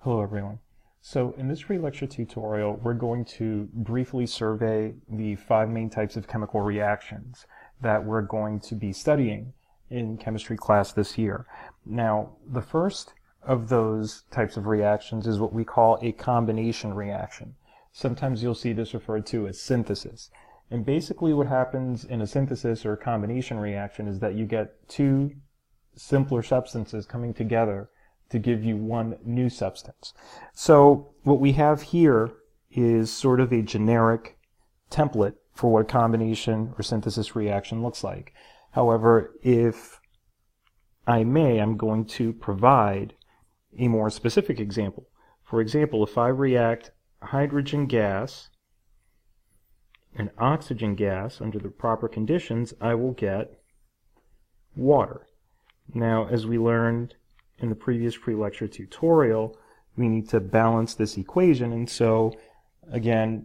Hello everyone. So in this pre-lecture tutorial, we're going to briefly survey the 5 main types of chemical reactions that we're going to be studying in chemistry class this year. Now, the first of those types of reactions is what we call a combination reaction. Sometimes you'll see this referred to as synthesis. And basically what happens in a synthesis or a combination reaction is that you get two simpler substances coming together to give you one new substance. So what we have here is sort of a generic template for what a combination or synthesis reaction looks like. However, if I may, I'm going to provide a more specific example. For example, if I react hydrogen gas and oxygen gas under the proper conditions, I will get water. Now, as we learned in the previous pre-lecture tutorial, we need to balance this equation, and so again,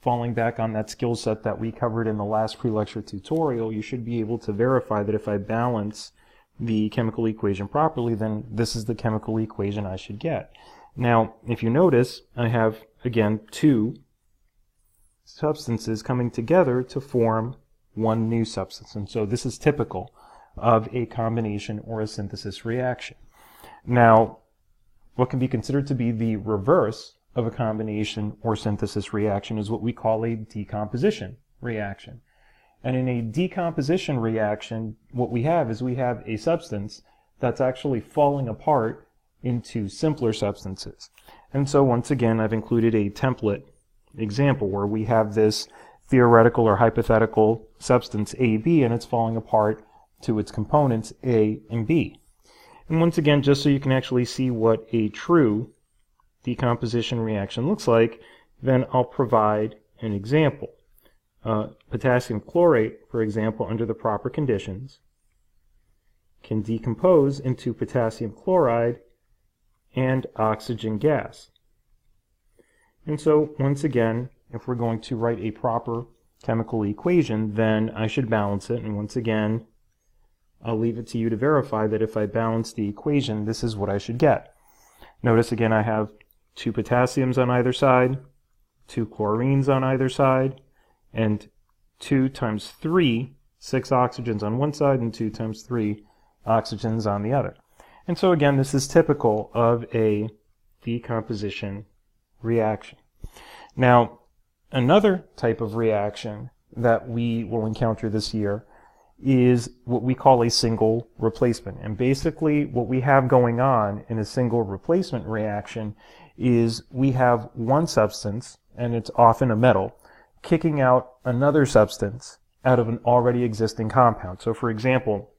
falling back on that skill set that we covered in the last pre-lecture tutorial, you should be able to verify that if I balance the chemical equation properly, then this is the chemical equation I should get. Now, if you notice, I have, again, two substances coming together to form one new substance, and so this is typical of a combination or a synthesis reaction. Now, what can be considered to be the reverse of a combination or synthesis reaction is what we call a decomposition reaction. And in a decomposition reaction, what we have is we have a substance that's actually falling apart into simpler substances. And so once again, I've included a template example where we have this theoretical or hypothetical substance AB, and it's falling apart to its components A and B. And once again, just so you can actually see what a true decomposition reaction looks like, then I'll provide an example. Potassium chlorate, for example, under the proper conditions, can decompose into potassium chloride and oxygen gas. And so, once again, if we're going to write a proper chemical equation, then I should balance it, and once again, I'll leave it to you to verify that if I balance the equation, this is what I should get. Notice again I have two potassiums on either side, two chlorines on either side, and 2 times 3, 6 oxygens on one side, and 2 times 3 oxygens on the other. And so again, this is typical of a decomposition reaction. Now, another type of reaction that we will encounter this year is what we call a single replacement. And basically what we have going on in a single replacement reaction is we have one substance, and it's often a metal, kicking out another substance out of an already existing compound. So for example,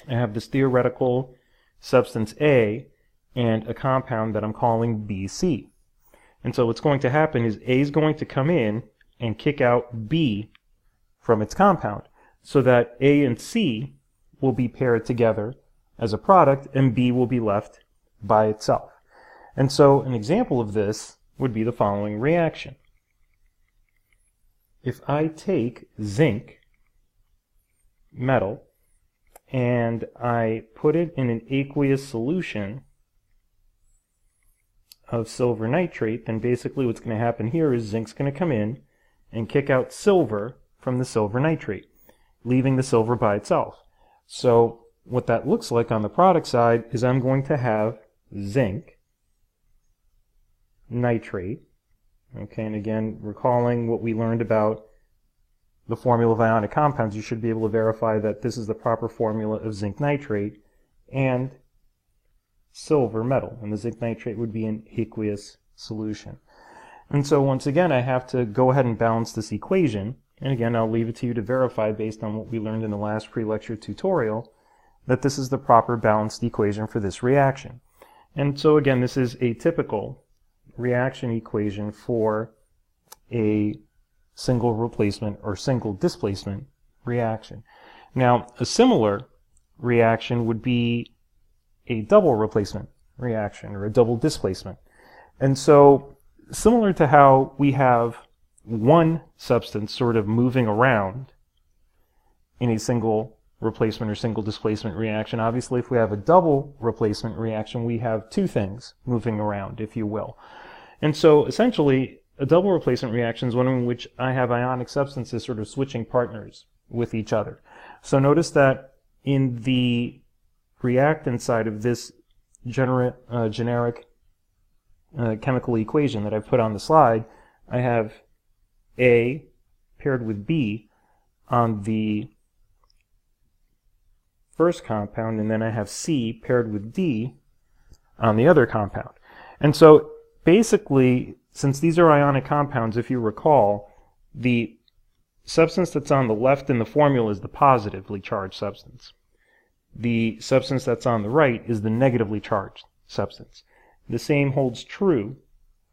I have this theoretical substance A and a compound that I'm calling BC. And so what's going to happen is A is going to come in and kick out B from its compound, so that A and C will be paired together as a product, and B will be left by itself. And so an example of this would be the following reaction. If I take zinc metal and I put it in an aqueous solution of silver nitrate, then basically what's going to happen here is zinc's going to come in and kick out silver from the silver nitrate, leaving the silver by itself. So what that looks like on the product side is I'm going to have zinc nitrate. Okay, and again, recalling what we learned about the formula of ionic compounds, you should be able to verify that this is the proper formula of zinc nitrate and silver metal, and the zinc nitrate would be an aqueous solution. And so once again, I have to go ahead and balance this equation. And again, I'll leave it to you to verify based on what we learned in the last pre-lecture tutorial that this is the proper balanced equation for this reaction. And so again, this is a typical reaction equation for a single replacement or single displacement reaction. Now, a similar reaction would be a double replacement reaction or a double displacement. And so similar to how we have one substance sort of moving around in a single replacement or single displacement reaction. Obviously, if we have a double replacement reaction, we have two things moving around, if you will. And so essentially, a double replacement reaction is one in which I have ionic substances sort of switching partners with each other. So notice that in the reactant side of this generic chemical equation that I've put on the slide, I have A paired with B on the first compound, and then I have C paired with D on the other compound. And so basically, since these are ionic compounds, if you recall, the substance that's on the left in the formula is the positively charged substance. The substance that's on the right is the negatively charged substance. The same holds true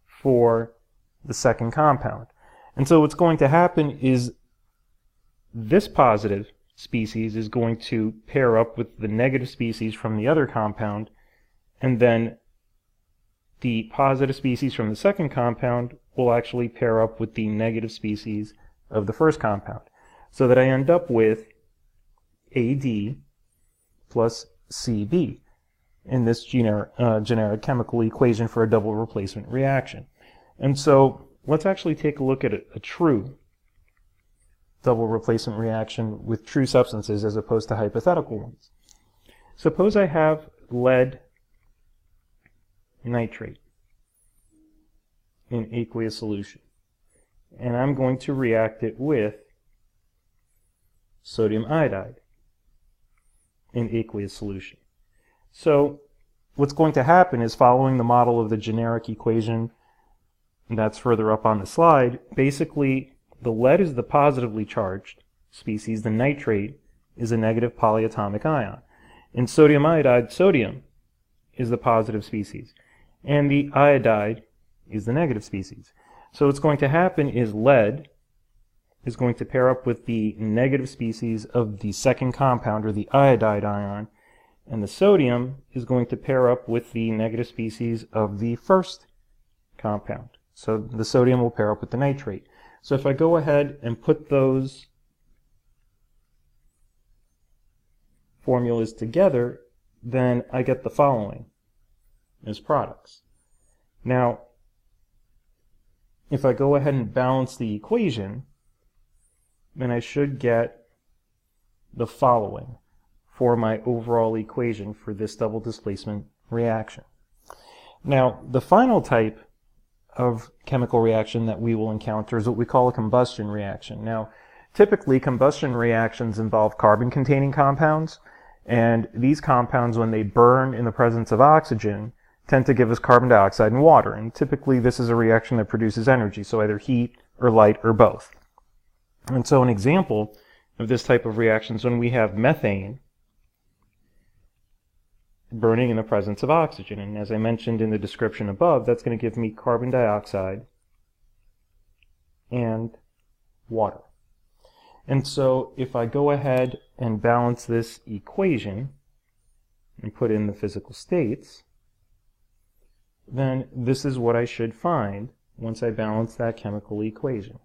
for the second compound. And so what's going to happen is this positive species is going to pair up with the negative species from the other compound, and then the positive species from the second compound will actually pair up with the negative species of the first compound, so that I end up with AD plus CB in this generic chemical equation for a double replacement reaction. And so let's actually take a look at a true double replacement reaction with true substances as opposed to hypothetical ones. Suppose I have lead nitrate in aqueous solution, and I'm going to react it with sodium iodide in aqueous solution. So what's going to happen is, following the model of the generic equation that's further up on the slide, basically the lead is the positively charged species, the nitrate is a negative polyatomic ion. In sodium iodide, sodium is the positive species, and the iodide is the negative species. So what's going to happen is lead is going to pair up with the negative species of the second compound, or the iodide ion, and the sodium is going to pair up with the negative species of the first compound. So the sodium will pair up with the nitrate. So if I go ahead and put those formulas together, then I get the following as products. Now, if I go ahead and balance the equation, then I should get the following for my overall equation for this double displacement reaction. Now, the final type of chemical reaction that we will encounter is what we call a combustion reaction. Now, typically combustion reactions involve carbon-containing compounds, and these compounds, when they burn in the presence of oxygen, tend to give us carbon dioxide and water, and typically this is a reaction that produces energy, so either heat or light or both. And so an example of this type of reaction is when we have methane burning in the presence of oxygen. And as I mentioned in the description above, that's going to give me carbon dioxide and water. And so if I go ahead and balance this equation and put in the physical states, then this is what I should find once I balance that chemical equation.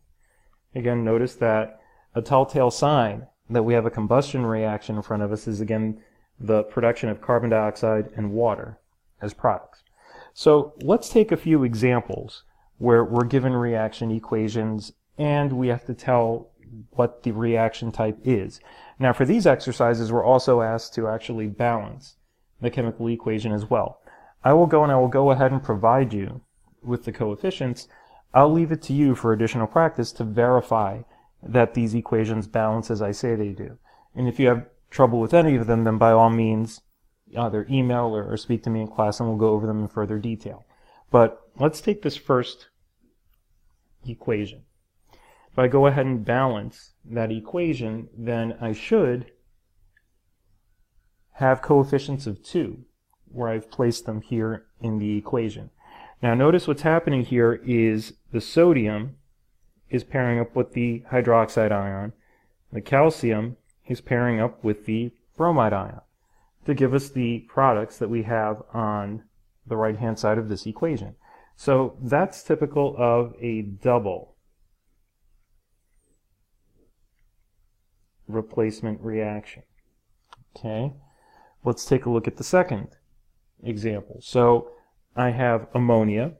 Again, notice that a telltale sign that we have a combustion reaction in front of us is, again, the production of carbon dioxide and water as products. So let's take a few examples where we're given reaction equations and we have to tell what the reaction type is. Now, for these exercises, we're also asked to actually balance the chemical equation as well. I will go ahead and provide you with the coefficients. I'll leave it to you for additional practice to verify that these equations balance as I say they do. And if you have trouble with any of them, then by all means either email or speak to me in class and we'll go over them in further detail. But let's take this first equation. If I go ahead and balance that equation, then I should have coefficients of 2, where I've placed them here in the equation. Now notice what's happening here is the sodium is pairing up with the hydroxide ion, the calcium is pairing up with the bromide ion to give us the products that we have on the right hand side of this equation. So that's typical of a double replacement reaction. Okay, let's take a look at the second example. So I have ammonia,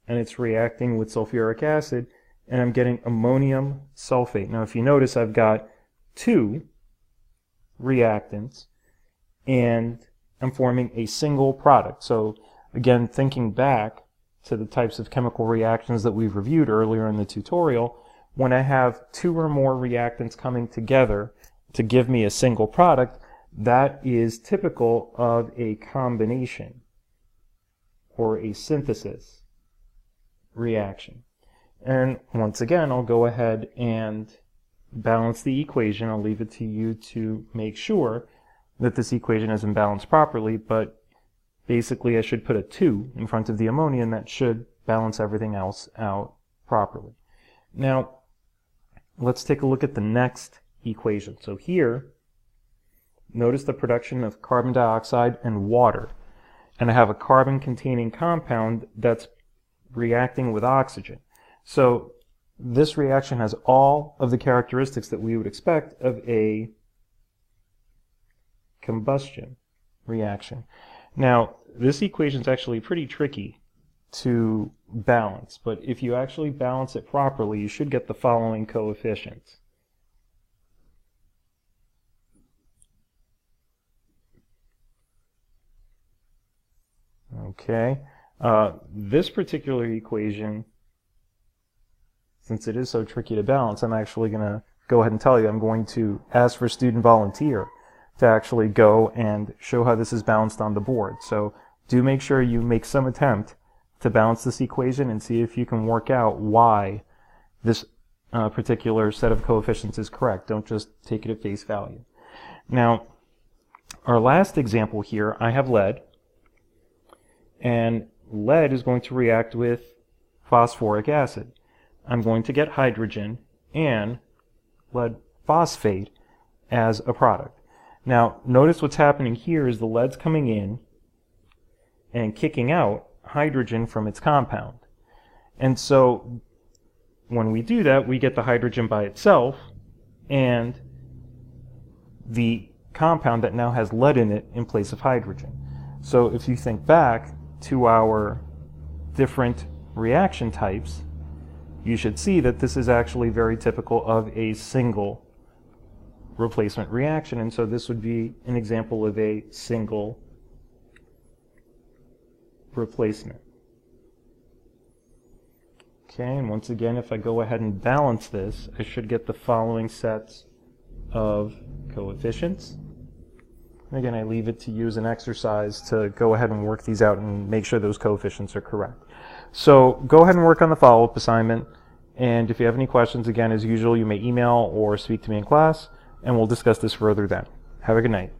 and it's reacting with sulfuric acid, and I'm getting ammonium sulfate. Now if you notice, I've got two reactants, and I'm forming a single product. So again, thinking back to the types of chemical reactions that we've reviewed earlier in the tutorial, when I have two or more reactants coming together to give me a single product, that is typical of a combination or a synthesis reaction. And once again, I'll go ahead and balance the equation. I'll leave it to you to make sure that this equation isn't balanced properly, but basically I should put a 2 in front of the ammonia, and that should balance everything else out properly. Now, let's take a look at the next equation. So here, notice the production of carbon dioxide and water. And I have a carbon-containing compound that's reacting with oxygen. So this reaction has all of the characteristics that we would expect of a combustion reaction. Now, this equation is actually pretty tricky to balance, but if you actually balance it properly, you should get the following coefficients. Okay, this particular equation, since it is so tricky to balance, I'm actually going to go ahead and tell you I'm going to ask for a student volunteer to actually go and show how this is balanced on the board. So do make sure you make some attempt to balance this equation and see if you can work out why this particular set of coefficients is correct. Don't just take it at face value. Now, our last example here, I have lead, and lead is going to react with phosphoric acid. I'm going to get hydrogen and lead phosphate as a product. Now, notice what's happening here is the lead's coming in and kicking out hydrogen from its compound. And so when we do that, we get the hydrogen by itself and the compound that now has lead in it in place of hydrogen. So if you think back to our different reaction types, you should see that this is actually very typical of a single replacement reaction, and so this would be an example of a single replacement. Okay, and once again, if I go ahead and balance this, I should get the following sets of coefficients. And again, I leave it to you as an exercise to go ahead and work these out and make sure those coefficients are correct. So go ahead and work on the follow-up assignment, and if you have any questions, again, as usual, you may email or speak to me in class, and we'll discuss this further then. Have a good night.